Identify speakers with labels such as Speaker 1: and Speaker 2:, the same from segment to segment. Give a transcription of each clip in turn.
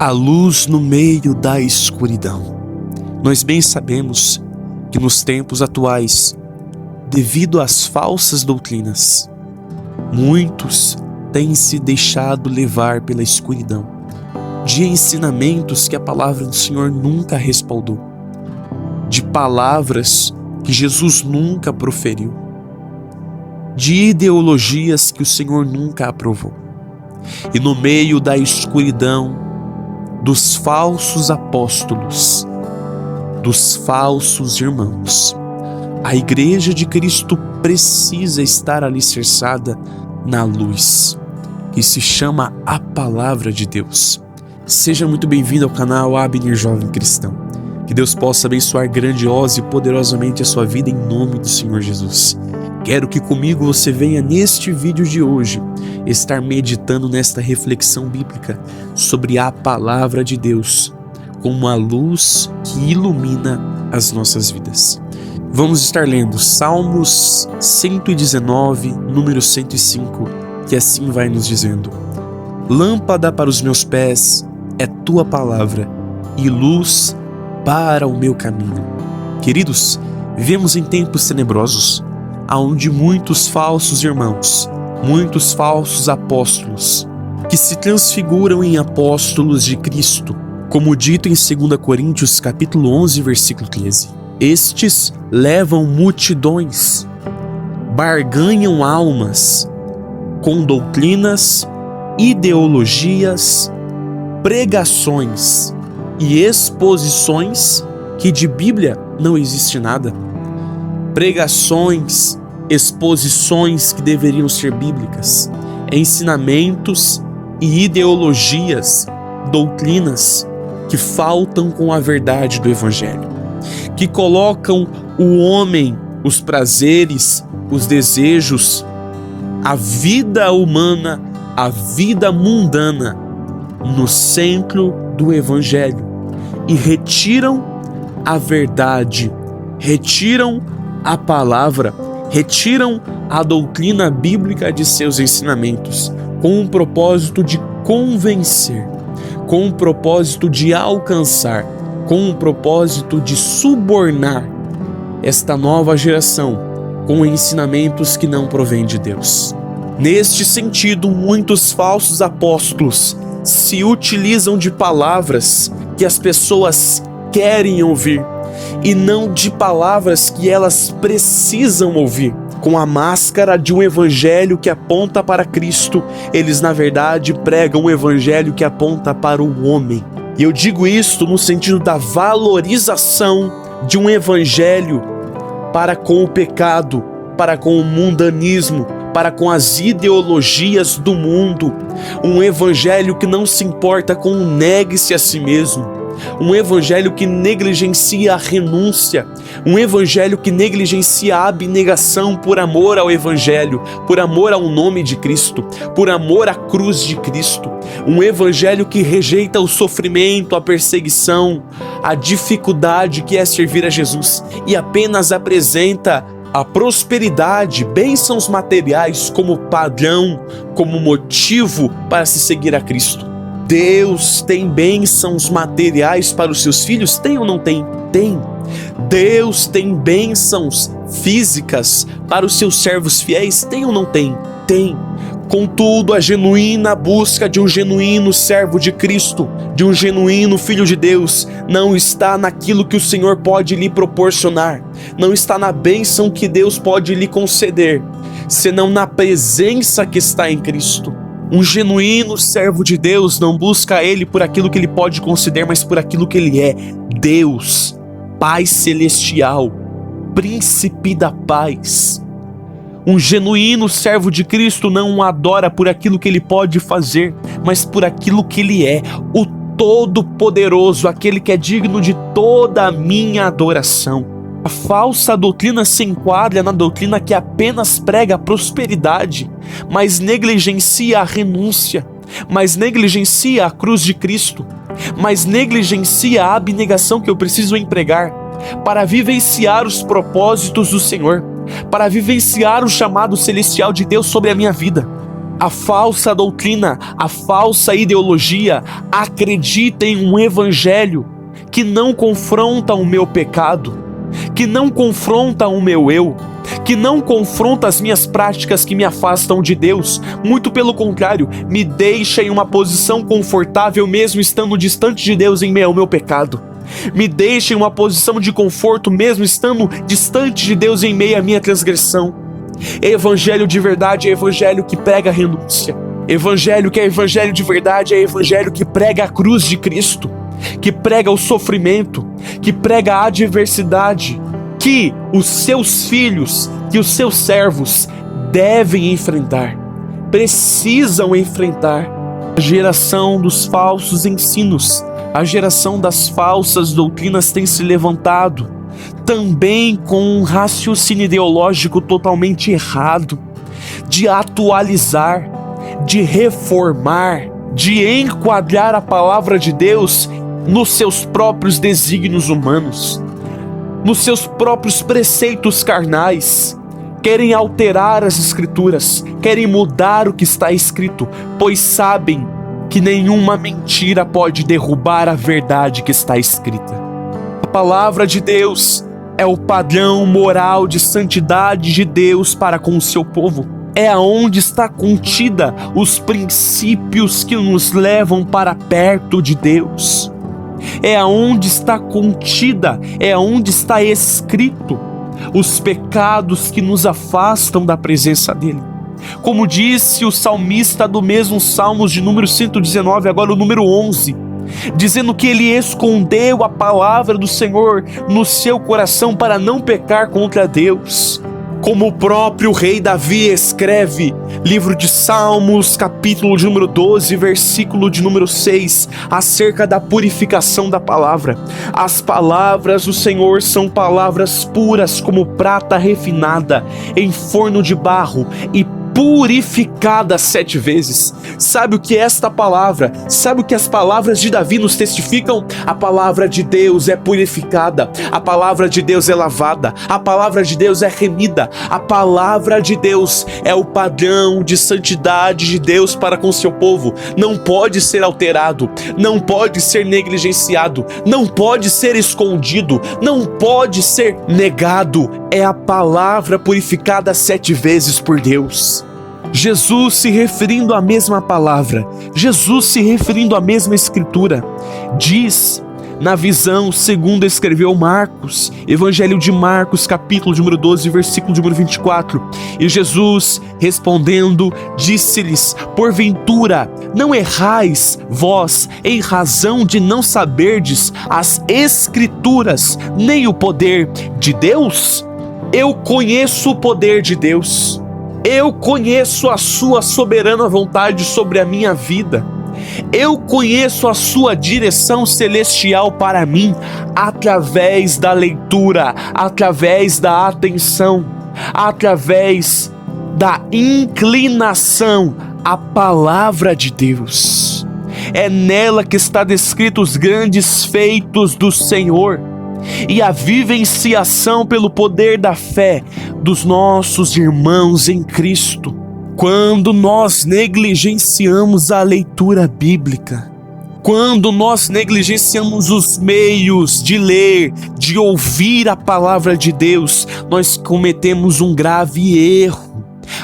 Speaker 1: a luz no meio da escuridão. Nós bem sabemos que nos tempos atuais, devido às falsas doutrinas, muitos têm se deixado levar pela escuridão, de ensinamentos que a palavra do Senhor nunca respaldou, de palavras que Jesus nunca proferiu, de ideologias que o Senhor nunca aprovou. E no meio da escuridão, dos falsos apóstolos, dos falsos irmãos, a Igreja de Cristo precisa estar alicerçada na luz, que se chama a Palavra de Deus. Seja muito bem-vindo ao canal Abner Jovem Cristão. Que Deus possa abençoar grandiosa e poderosamente a sua vida em nome do Senhor Jesus. Quero que comigo você venha neste vídeo de hoje estar meditando nesta reflexão bíblica sobre a Palavra de Deus como uma luz que ilumina as nossas vidas. Vamos estar lendo Salmos 119, número 105, que assim vai nos dizendo: Lâmpada para os meus pés é tua palavra e luz para o meu caminho. Queridos, vivemos em tempos tenebrosos, onde muitos falsos irmãos, muitos falsos apóstolos, que se transfiguram em apóstolos de Cristo, como dito em 2 Coríntios capítulo 11, versículo 13. Estes levam multidões, barganham almas com doutrinas, ideologias, pregações e exposições que de Bíblia não existe nada. Pregações, exposições que deveriam ser bíblicas, ensinamentos e ideologias, doutrinas que faltam com a verdade do Evangelho, que colocam o homem, os prazeres, os desejos, a vida humana, a vida mundana no centro do Evangelho e retiram a verdade, retiram a palavra, retiram a doutrina bíblica de seus ensinamentos com o propósito de convencer, com o propósito de alcançar, com o propósito de subornar esta nova geração com ensinamentos que não provêm de Deus. Neste sentido, muitos falsos apóstolos se utilizam de palavras que as pessoas querem ouvir e não de palavras que elas precisam ouvir. Com a máscara de um evangelho que aponta para Cristo, eles na verdade pregam um evangelho que aponta para o homem. E eu digo isto no sentido da valorização de um evangelho para com o pecado, para com o mundanismo, para com as ideologias do mundo. Um evangelho que não se importa com o negue-se a si mesmo. Um evangelho que negligencia a renúncia. Um evangelho que negligencia a abnegação por amor ao evangelho, por amor ao nome de Cristo, por amor à cruz de Cristo. Um evangelho que rejeita o sofrimento, a perseguição, a dificuldade que é servir a Jesus e apenas apresenta a prosperidade, bênçãos materiais como padrão, como motivo para se seguir a Cristo. Deus tem bênçãos materiais para os seus filhos? Tem ou não tem? Tem. Deus tem bênçãos físicas para os seus servos fiéis? Tem ou não tem? Tem. Contudo, a genuína busca de um genuíno servo de Cristo, de um genuíno filho de Deus, não está naquilo que o Senhor pode lhe proporcionar, não está na bênção que Deus pode lhe conceder, senão na presença que está em Cristo. Um genuíno servo de Deus não busca Ele por aquilo que Ele pode conceder, mas por aquilo que Ele é: Deus, Pai Celestial, Príncipe da Paz. Um genuíno servo de Cristo não o adora por aquilo que Ele pode fazer, mas por aquilo que Ele é, o Todo-Poderoso, aquele que é digno de toda a minha adoração. A falsa doutrina se enquadra na doutrina que apenas prega a prosperidade, mas negligencia a renúncia, mas negligencia a cruz de Cristo, mas negligencia a abnegação que eu preciso empregar para vivenciar os propósitos do Senhor, para vivenciar o chamado celestial de Deus sobre a minha vida. A falsa doutrina, a falsa ideologia acredita em um evangelho que não confronta o meu pecado, que não confronta o meu eu, que não confronta as minhas práticas que me afastam de Deus. Muito pelo contrário, me deixa em uma posição confortável mesmo estando distante de Deus em meio ao meu pecado. Me deixa em uma posição de conforto mesmo estando distante de Deus em meio à minha transgressão. Evangelho de verdade é evangelho que prega a renúncia. Evangelho que é evangelho de verdade é evangelho que prega a cruz de Cristo, que prega o sofrimento, que prega a adversidade, que os seus filhos, que os seus servos devem enfrentar, precisam enfrentar. A geração dos falsos ensinos, a geração das falsas doutrinas tem se levantado, também com um raciocínio ideológico totalmente errado, de atualizar, de reformar, de enquadrar a palavra de Deus nos seus próprios desígnios humanos, nos seus próprios preceitos carnais. Querem alterar as escrituras, querem mudar o que está escrito, pois sabem que nenhuma mentira pode derrubar a verdade que está escrita. A palavra de Deus é o padrão moral de santidade de Deus para com o seu povo. É aonde está contida os princípios que nos levam para perto de Deus. É aonde está contida, é aonde está escrito os pecados que nos afastam da presença dele. Como disse o salmista do mesmo Salmos de número 119, agora o número 11, dizendo que ele escondeu a palavra do Senhor no seu coração para não pecar contra Deus. Como o próprio rei Davi escreve, livro de Salmos, capítulo de número 12, versículo de número 6, acerca da purificação da palavra. As palavras do Senhor são palavras puras como prata refinada em forno de barro e purificada 7 vezes. Sabe o que é esta palavra? Sabe o que as palavras de Davi nos testificam? A palavra de Deus é purificada, a palavra de Deus é lavada, a palavra de Deus é remida, a palavra de Deus é o padrão de santidade de Deus para com seu povo. Não pode ser alterado, não pode ser negligenciado, não pode ser escondido, não pode ser negado. É a palavra purificada 7 vezes por Deus. Jesus se referindo à mesma palavra, Jesus se referindo à mesma escritura, diz na visão segundo escreveu Marcos, Evangelho de Marcos, capítulo de número 12, versículo de número 24, e Jesus respondendo disse-lhes: porventura não errais vós em razão de não saberdes as escrituras nem o poder de Deus? Eu conheço o poder de Deus. Eu conheço a sua soberana vontade sobre a minha vida. Eu conheço a sua direção celestial para mim através da leitura, através da atenção, através da inclinação à palavra de Deus. É nela que está descrito os grandes feitos do Senhor e a vivenciação pelo poder da fé dos nossos irmãos em Cristo. Quando nós negligenciamos a leitura bíblica, quando nós negligenciamos os meios de ler, de ouvir a palavra de Deus, nós cometemos um grave erro.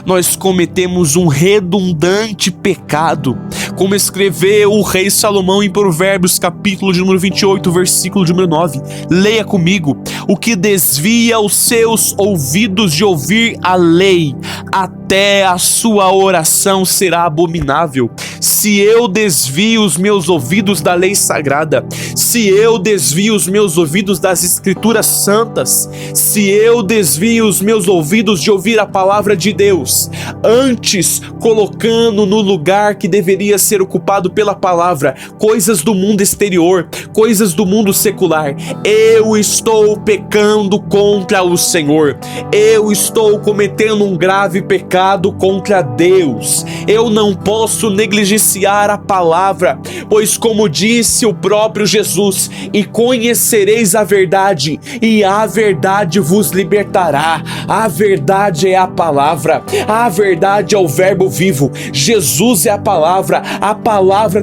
Speaker 1: Nós cometemos um redundante pecado, como escreveu o rei Salomão em Provérbios, capítulo de número 28, versículo de número 9. Leia comigo: o que desvia os seus ouvidos de ouvir a lei, até a sua oração será abominável. Se eu desvio os meus ouvidos da lei sagrada, se eu desvio os meus ouvidos das escrituras santas, se eu desvio os meus ouvidos de ouvir a palavra de Deus, antes colocando no lugar que deveria ser ocupado pela palavra coisas do mundo exterior, coisas do mundo secular, eu estou pecando contra o Senhor, eu estou cometendo um grave pecado contra Deus. Eu não posso negligenciar negligenciar a palavra, pois como disse o próprio Jesus, e conhecereis a verdade, e a verdade vos libertará. A verdade é a palavra, a verdade é o verbo vivo, Jesus é a palavra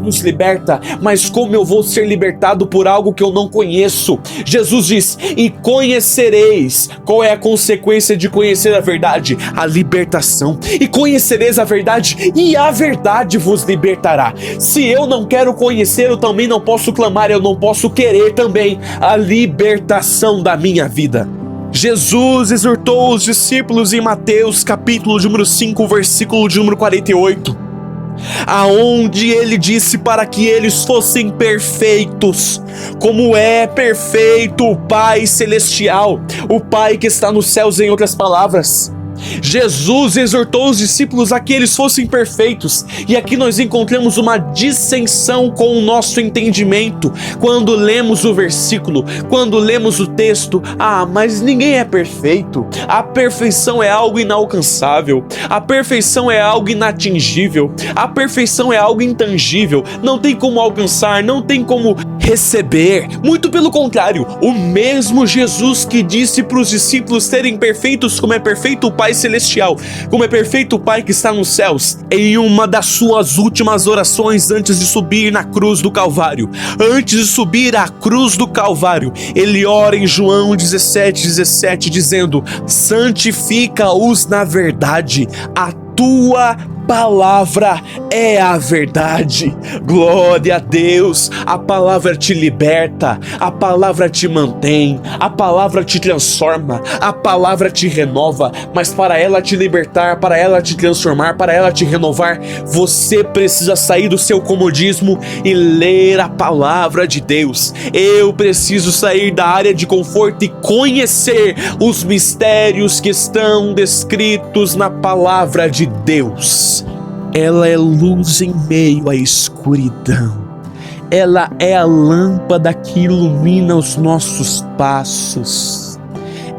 Speaker 1: nos liberta. Mas como eu vou ser libertado por algo que eu não conheço? Jesus diz, e conhecereis. Qual é a consequência de conhecer a verdade? A libertação. E conhecereis a verdade, e a verdade vos libertará. Se eu não quero conhecer, eu também não posso clamar, eu não posso querer também a libertação da minha vida. Jesus exortou os discípulos em Mateus capítulo número 5, versículo de número 48, aonde ele disse para que eles fossem perfeitos, como é perfeito o Pai Celestial, o Pai que está nos céus, em outras palavras. Jesus exortou os discípulos a que eles fossem perfeitos, e aqui nós encontramos uma dissensão com o nosso entendimento. Quando lemos o versículo, quando lemos o texto, mas ninguém é perfeito, a perfeição é algo inalcançável, a perfeição é algo inatingível, a perfeição é algo intangível, não tem como alcançar, não tem como receber. Muito pelo contrário, o mesmo Jesus que disse para os discípulos serem perfeitos como é perfeito o Pai Celestial, como é perfeito o Pai que está nos céus, em uma das suas últimas orações antes de subir na cruz do Calvário, antes de subir à cruz do Calvário, ele ora em João 17:17 dizendo, santifica-os na verdade, a tua palavra é a verdade. Glória a Deus. A palavra te liberta, a palavra te mantém, a palavra te transforma, a palavra te renova. Mas para ela te libertar, para ela te transformar, para ela te renovar, você precisa sair do seu comodismo e ler a palavra de Deus. Eu preciso sair da área de conforto e conhecer os mistérios que estão descritos na palavra de Deus. Ela é luz em meio à escuridão. Ela é a lâmpada que ilumina os nossos passos.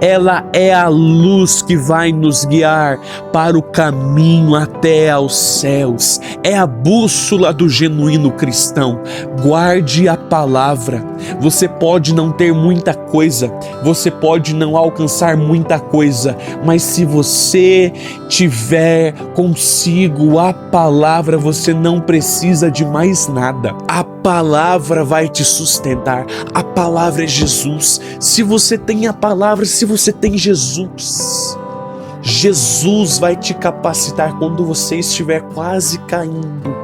Speaker 1: Ela é a luz que vai nos guiar para o caminho até aos céus. É a bússola do genuíno cristão. Guarde a palavra. Você pode não ter muita coisa, você pode não alcançar muita coisa, mas se você tiver consigo a palavra, você não precisa de mais nada. A palavra vai te sustentar. A palavra é Jesus. Se você tem a palavra, se você tem Jesus, Jesus vai te capacitar quando você estiver quase caindo,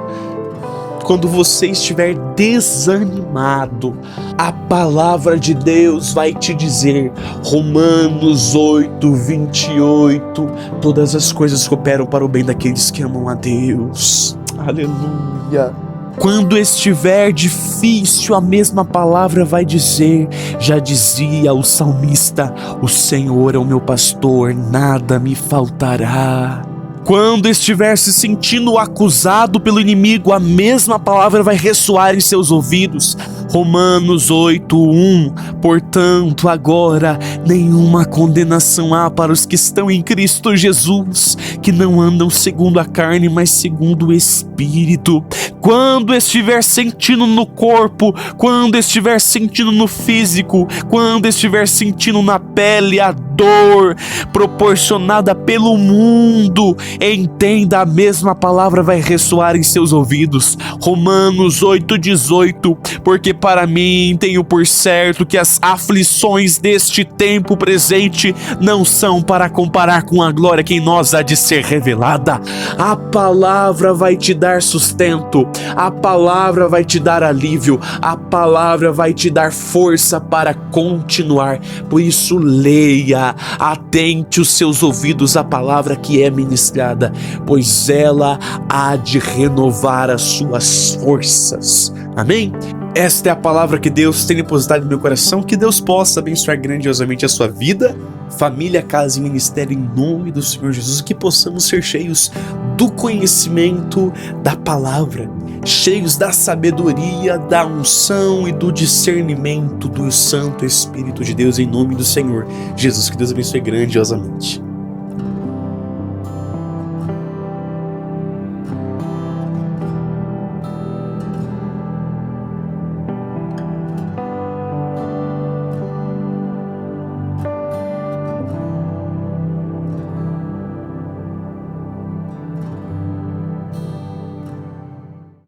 Speaker 1: quando você estiver desanimado. A palavra de Deus vai te dizer, Romanos 8:28, todas as coisas cooperam para o bem daqueles que amam a Deus. Aleluia. Quando estiver difícil, a mesma palavra vai dizer, já dizia o salmista, o Senhor é o meu pastor, nada me faltará. Quando estiver se sentindo acusado pelo inimigo, a mesma palavra vai ressoar em seus ouvidos. Romanos 8:1. Portanto, agora nenhuma condenação há para os que estão em Cristo Jesus, que não andam segundo a carne, mas segundo o Espírito. Quando estiver sentindo no corpo, quando estiver sentindo no físico, quando estiver sentindo na pele a dor proporcionada pelo mundo, entenda, a mesma palavra vai ressoar em seus ouvidos. Romanos 8:18. Porque para mim tenho por certo que as aflições deste tempo presente não são para comparar com a glória que em nós há de ser revelada. A palavra vai te dar sustento, a palavra vai te dar alívio, a palavra vai te dar força para continuar. Por isso, leia, atente os seus ouvidos à palavra que é ministrada, pois ela há de renovar as suas forças. Amém? Esta é a palavra que Deus tem depositado no meu coração. Que Deus possa abençoar grandiosamente a sua vida, família, casa e ministério, em nome do Senhor Jesus. Que possamos ser cheios do conhecimento da palavra, cheios da sabedoria, da unção e do discernimento do Santo Espírito de Deus, em nome do Senhor Jesus. Que Deus abençoe grandiosamente.